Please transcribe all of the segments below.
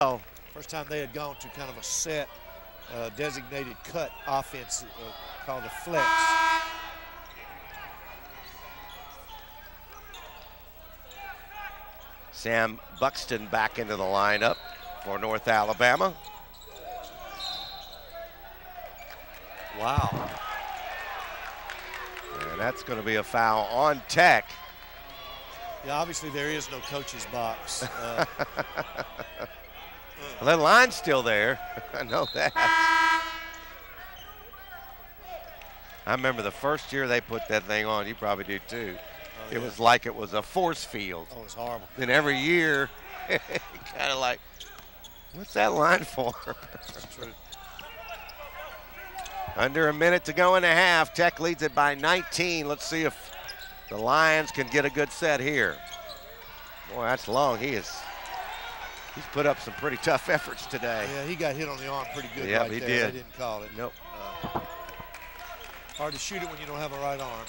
Oh, first time they had gone to kind of a set designated cut offense called a flex. Sam Buxton back into the lineup for North Alabama. Wow. And that's going to be a foul on Tech. Yeah, obviously there is no coach's box. Well, that line's still there. I know that. I remember the first year they put that thing on. You probably do too. Oh, it yeah. was like it was a force field. Oh, it was horrible. Then every year, kind of like, what's that line for? That's true. Under a minute to go and a half. Tech leads it by 19. Let's see if the Lions can get a good set here. Boy, that's long. He's put up some pretty tough efforts today. Yeah, he got hit on the arm pretty good. Yep, right he there. did. They didn't call it. Nope. Hard to shoot it when you don't have a right arm.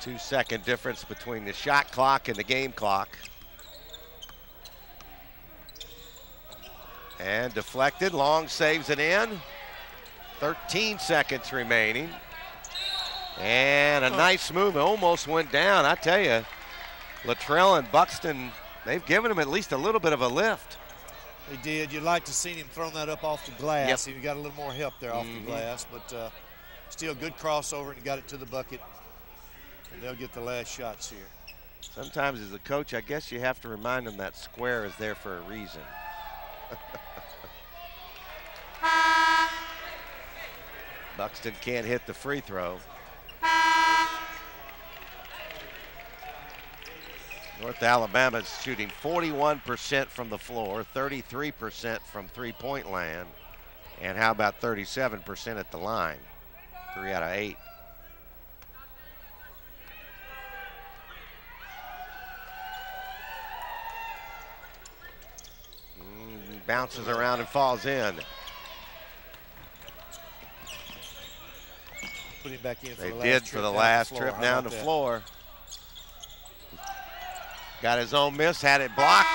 2-second difference between the shot clock and the game clock. And deflected, Long saves it in. 13 seconds remaining. And a nice move, it almost went down. I tell you, Luttrell and Buxton, they've given him at least a little bit of a lift. They did. You'd like to see him throw that up off the glass. Yep. He got a little more help there off the glass, but still good crossover and got it to the bucket. And they'll get the last shots here. Sometimes as a coach, I guess you have to remind them that square is there for a reason. Buxton can't hit the free throw. North Alabama's shooting 41% from the floor, 33% from three-point land, and how about 37% at the line? 3 out of 8. Bounces around and falls in. Put him back in for They the last did trip for the down last the floor. trip How down about the that? floor. Got his own miss, had it blocked.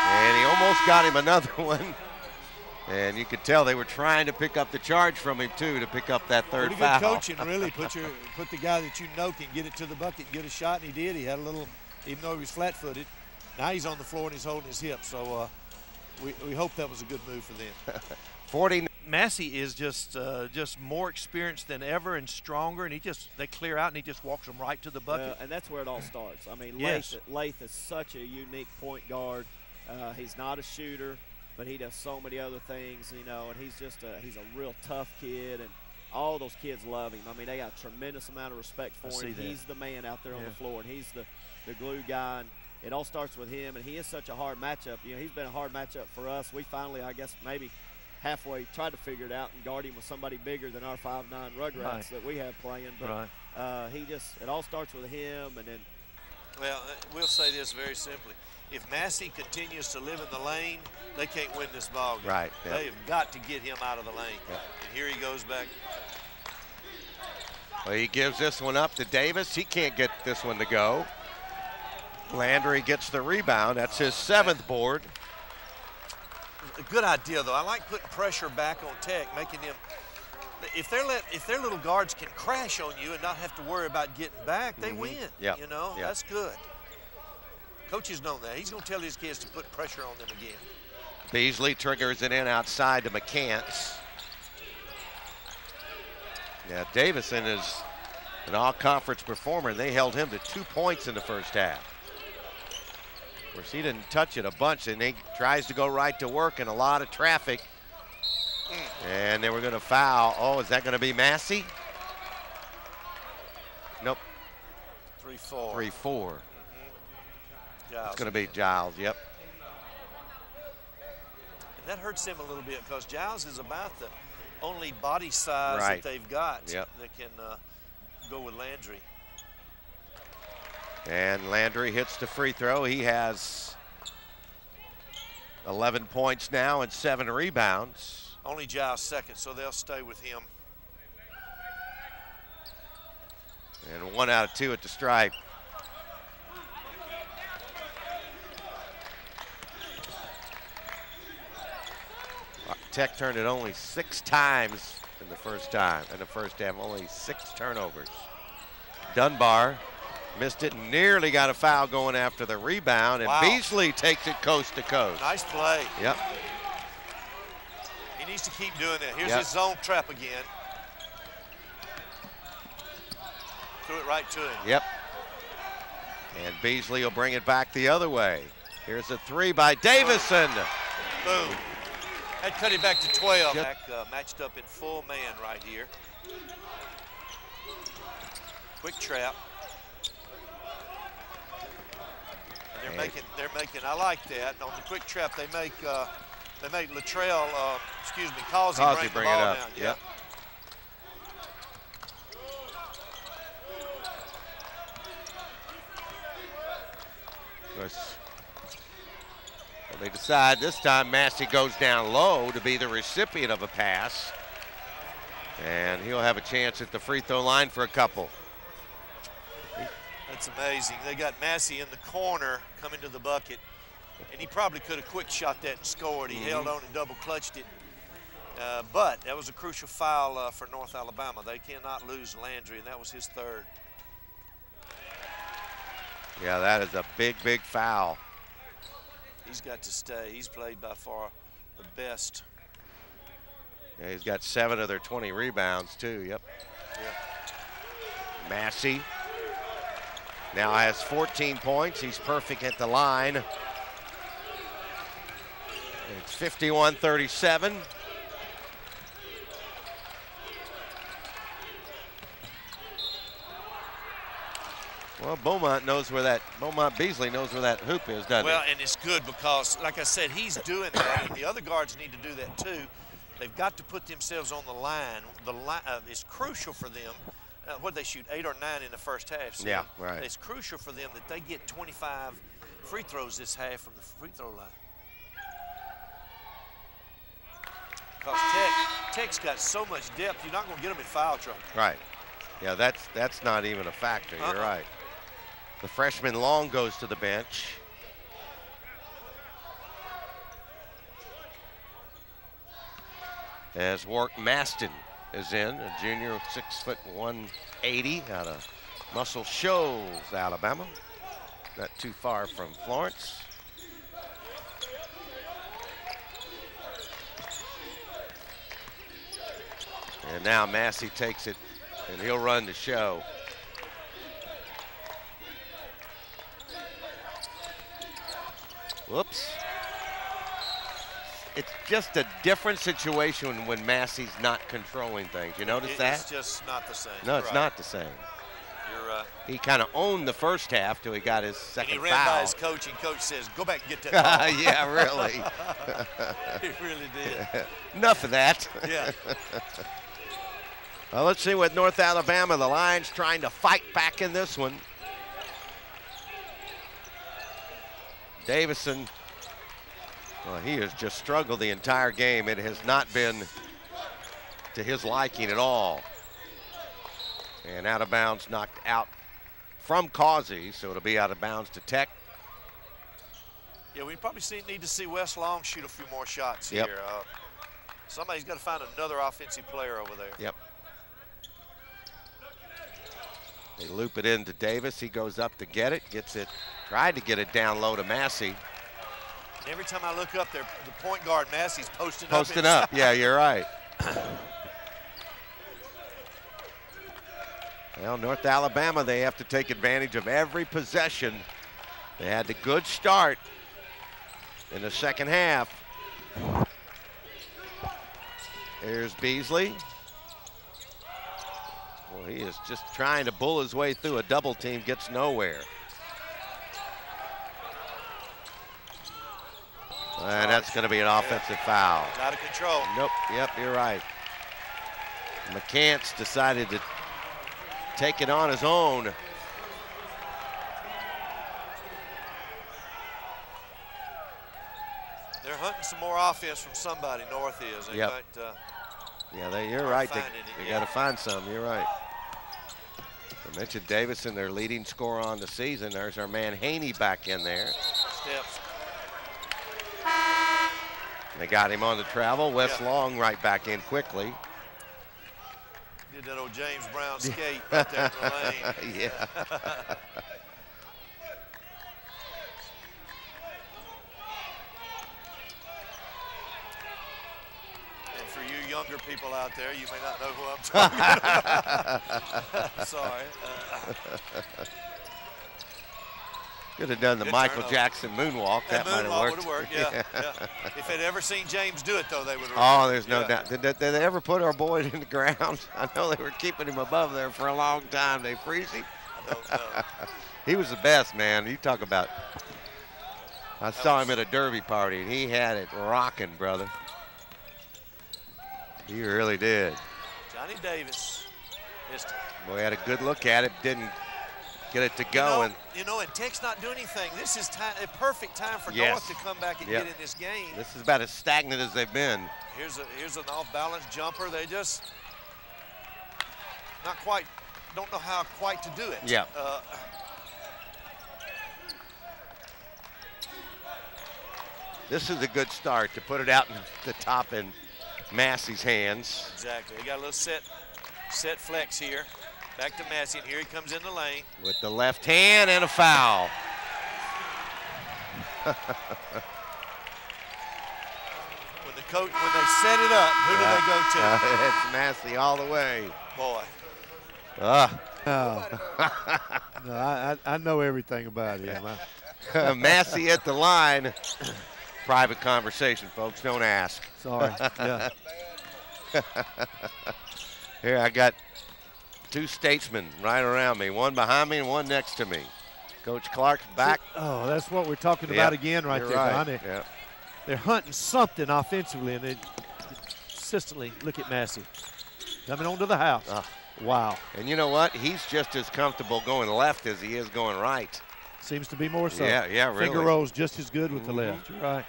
And he almost got him another one. And you could tell they were trying to pick up the charge from him too, to pick up that third Pretty foul. good coaching, really. Put the guy that you know can get it to the bucket and get a shot, and he did. He had a little, even though he was flat-footed. Now he's on the floor and he's holding his hip, so we hope that was a good move for them. 40. Massey is just more experienced than ever and stronger, and they clear out and he just walks them right to the bucket. And that's where it all starts. I mean, Yes. Laithe is such a unique point guard. He's not a shooter, but he does so many other things, you know, and he's a real tough kid, and all those kids love him. I mean, they got a tremendous amount of respect for him. He's the man out there on the floor, and he's the glue guy. And it all starts with him, and he is such a hard matchup. You know, he's been a hard matchup for us. We finally, I guess, maybe halfway tried to figure it out and guard him with somebody bigger than our 5'9" Rugrats that we have playing. But it all starts with him, and then. Well, we'll say this very simply. If Massey continues to live in the lane, they can't win this ball game. Right. Yeah. They've got to get him out of the lane. Yeah. And here he goes back. Well, he gives this one up to Davis. He can't get this one to go. Landry gets the rebound. That's his 7th board. A good idea, though. I like putting pressure back on Tech, making them. If their little guards can crash on you and not have to worry about getting back, they win. Yep. You know, Yep. that's good. Coach has known that. He's going to tell his kids to put pressure on them again. Beasley triggers it in outside to McCants. Yeah, Davison is an all-conference performer. They held him to 2 points in the first half. Of course, he didn't touch it a bunch, and he tries to go right to work in a lot of traffic. And they were going to foul. Oh, is that going to be Massey? Nope. 3-4. 3-4. Giles. It's going to be Giles, yep. And that hurts them a little bit because Giles is about the only body size Right. that they've got Yep. that can go with Landry. And Landry hits the free throw. He has 11 points now and 7 rebounds. Only Giles second, so they'll stay with him. And 1 out of 2 at the stripe. Tech turned it only 6 times in the first half. Only 6 turnovers. Dunbar missed it, nearly got a foul going after the rebound, and Wow. Beasley takes it coast to coast. Nice play. Yep. He needs to keep doing that. Here's Yep. his zone trap again. Threw it right to him. Yep. And Beasley will bring it back the other way. Here's a 3 by Davison. Boom. That cut him back to 12. Yep. Back, matched up in full man right here. Quick trap. And they're making, I like that. On the quick trap, they make Latrell, Causey bring the bring ball it up. down. Yep. They decide this time Massey goes down low to be the recipient of a pass. And he'll have a chance at the free throw line for a couple. That's amazing. They got Massey in the corner coming to the bucket. And he probably could have quick shot that and scored. He held on and double clutched it. But that was a crucial foul for North Alabama. They cannot lose Landry, and that was his 3rd. Yeah, that is a big, big foul. He's got to stay. He's played by far the best. Yeah, he's got 7 of their 20 rebounds, too. Yep. Massey now has 14 points. He's perfect at the line. It's 51-37. Well, Beaumont Beasley knows where that hoop is, doesn't Well, and it's good because, like I said, he's doing that, and the other guards need to do that too. They've got to put themselves on the line. The line is crucial for them. What did they shoot, 8 or 9 in the first half? So yeah, right. It's crucial for them that they get 25 free throws this half from the free throw line. Because Tech's got so much depth, you're not going to get them in foul trouble. Right. Yeah, that's not even a factor. You're right. The freshman Long goes to the bench. As Wark Maston is in, a junior, 6'1", 180", out of Muscle Shoals, Alabama. Not too far from Florence. And now Massey takes it, and he'll run the show. Whoops. It's just a different situation when Massey's not controlling things. You notice that? It's just not the same. No, it's not the same. You're right. He kind of owned the first half till he got his second and he foul. ran by his coach, and coach says, go back and get that ball. Yeah, really. He really did. Enough of that. Yeah. Well, let's see what North Alabama, the Lions trying to fight back in this one. Davison, well, he has just struggled the entire game. It has not been to his liking at all. And out of bounds, knocked out from Causey, so it'll be out of bounds to Tech. Yeah, we probably need to see Wes Long shoot a few more shots Yep. here. Somebody's got to find another offensive player over there. Yep. They loop it into Davis. He goes up to get it, gets it, tried to get it down low to Massey. And every time I look up there, the point guard, Massey's posting up. Posting up, yeah, you're right. Well, North Alabama, they have to take advantage of every possession. They had the good start in the second half. There's Beasley. Well, he is just trying to bull his way through a double team, gets nowhere. And that's going to be an offensive foul. Out of control. Nope, yep, you're right. McCants decided to take it on his own. They're hunting some more offense from somebody, North is. They Yep. might, Yeah, you're right. They finding it, got yeah. to find some, you're right. I mentioned Davison, their leading scorer on the season. There's our man Haney back in there. steps. They got him on the travel. Wes Long right back in quickly. Did that old James Brown skate right there in the lane. Yeah. And for you younger people out there, you may not know who I'm talking about. Sorry. Could have done the Good Michael turnover. Jackson moonwalk. That might have worked. Would have worked, yeah. If they'd ever seen James do it, though, they would have. Oh, there's no doubt. Did they ever put our boy in the ground? I know they were keeping him above there for a long time. They freeze him. I don't know. He was the best, man. You talk about. I saw him at a derby party, and he had it rocking, brother. He really did. Johnny Davis missed it. Boy, had a good look at it. Didn't get it to go. And Tech's not doing anything. This is a perfect time for North to come back and get in this game. This is about as stagnant as they've been. Here's an off-balance jumper. They just not quite, don't know how quite to do it. Yeah. This is a good start to put it out in the top in Massey's hands. Exactly. They got a little set flex here. Back to Massey, and here he comes in the lane. With the left hand and a foul. When they set it up, who do they go to? It's Massey all the way. Boy. No, I know everything about him. Massey at the line. Private conversation, folks. Don't ask. Sorry. Yeah. Here, I got two statesmen right around me, one behind me and one next to me. Coach Clark's back. Oh, that's what we're talking about again right there, right. Donnie. Yep. They're hunting something offensively, and they consistently look at Massey. Coming onto the house. Wow. And you know what? He's just as comfortable going left as he is going right. Seems to be more so. Yeah, really. Finger rolls just as good with the left. You're right.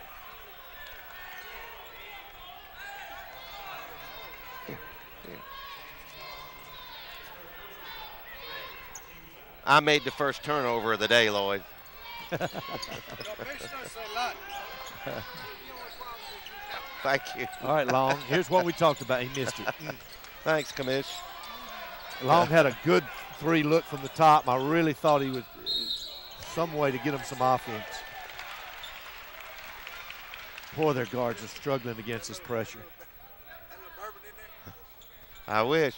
I made the first turnover of the day, Lloyd. Thank you. All right, Long. Here's what we talked about. He missed it. Thanks, Commish. Long had a good three look from the top. I really thought he would some way to get him some offense. Boy, their guards are struggling against this pressure. I wish.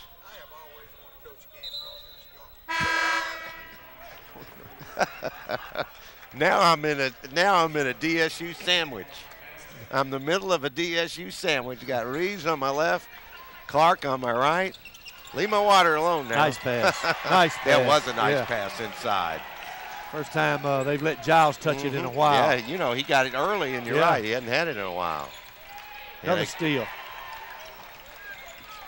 Now I'm in a DSU sandwich. I'm the middle of a DSU sandwich. Got Reeves on my left, Clark on my right. Leave my water alone now. Nice pass. Nice pass. That was a nice pass inside. First time they've let Giles touch it in a while. Yeah, he got it early, and you're right. He hadn't had it in a while. Another steal.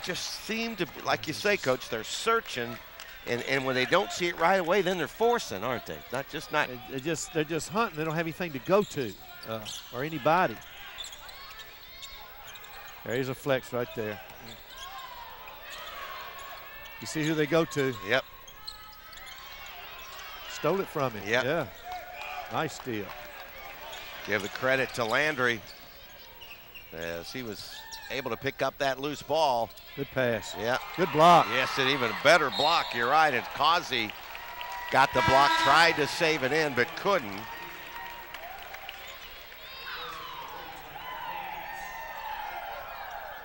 Just seem to, like you say, Coach, they're searching, and when they don't see it right away, then they're forcing, aren't they? They're just hunting. They don't have anything to go to or anybody. There's a flex right there. You see who they go to? Yep. Stole it from him. Yep. Yeah. Nice steal. Give the credit to Landry as he was able to pick up that loose ball. Good pass. Yeah. Good block. Yes, and even a better block. You're right. And Causey got the block, tried to save it in, but couldn't.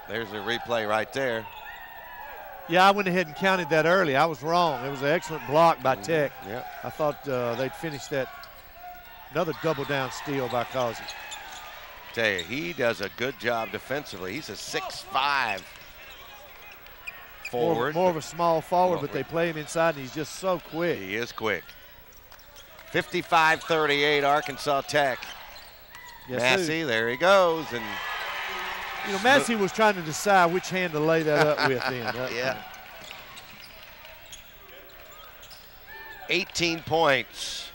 There's a replay right there. Yeah, I went ahead and counted that early. I was wrong. It was an excellent block by Tech. Yeah. I thought they'd finish that. Another double down steal by Causey. Tell you, he does a good job defensively. He's a 6'5" forward. More of a small forward, but they play him inside, and he's just so quick. He is quick. 55-38, Arkansas Tech. Yes, Massey, there he goes. And you know, Massey was trying to decide which hand to lay that up with then. Yeah. 18 points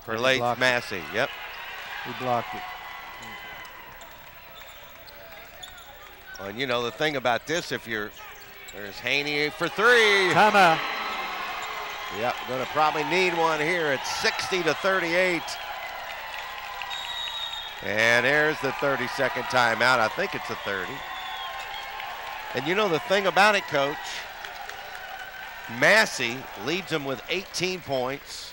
for Laithe Massey. Yep. He blocked it. And you know, the thing about this, there's Haney for three. Timeout. Yep, gonna probably need one here at 60-38. And there's the 30-second timeout. I think it's a 30. And you know the thing about it, Coach, Massey leads them with 18 points.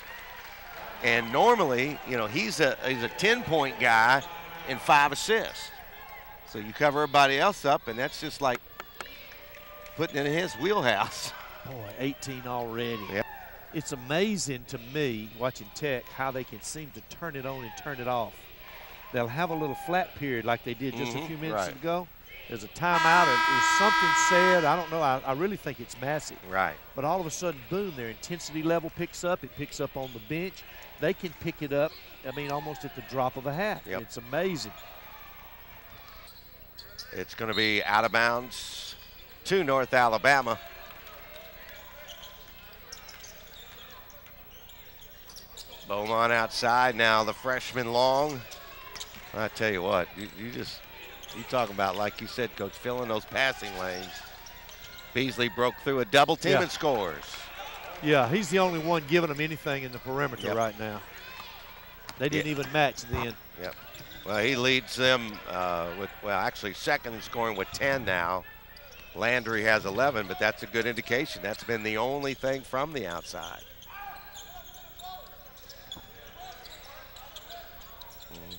And normally, you know, he's a 10-point guy and 5 assists. So you cover everybody else up, and that's just like putting it in his wheelhouse. Boy, 18 already. Yep. It's amazing to me, watching Tech, how they can seem to turn it on and turn it off. They'll have a little flat period like they did just a few minutes ago. There's a timeout. There's something said. I don't know. I really think it's Massey. Right. But all of a sudden, boom, their intensity level picks up. It picks up on the bench. They can pick it up, I mean, almost at the drop of a hat. Yep. It's amazing. It's going to be out of bounds to North Alabama. Beaumont outside now, the freshman Long. I tell you what, you talk about, like you said, Coach, filling those passing lanes. Beasley broke through a double team and scores. Yeah, he's the only one giving them anything in the perimeter right now. They didn't even match then. Yep. Well, he leads them with, well, actually second in scoring with 10 now. Landry has 11, but that's a good indication. That's been the only thing from the outside.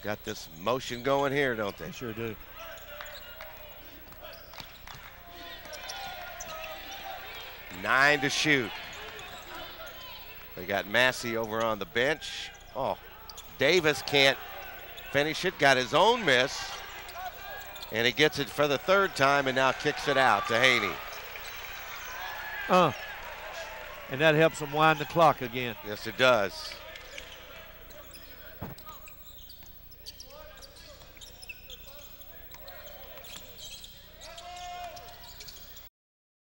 Got this motion going here, don't they? They sure do. Nine to shoot. They got Massey over on the bench. Oh, Davis can't finish it. Got his own miss. And he gets it for the third time and now kicks it out to Haney. And that helps them wind the clock again. Yes, it does.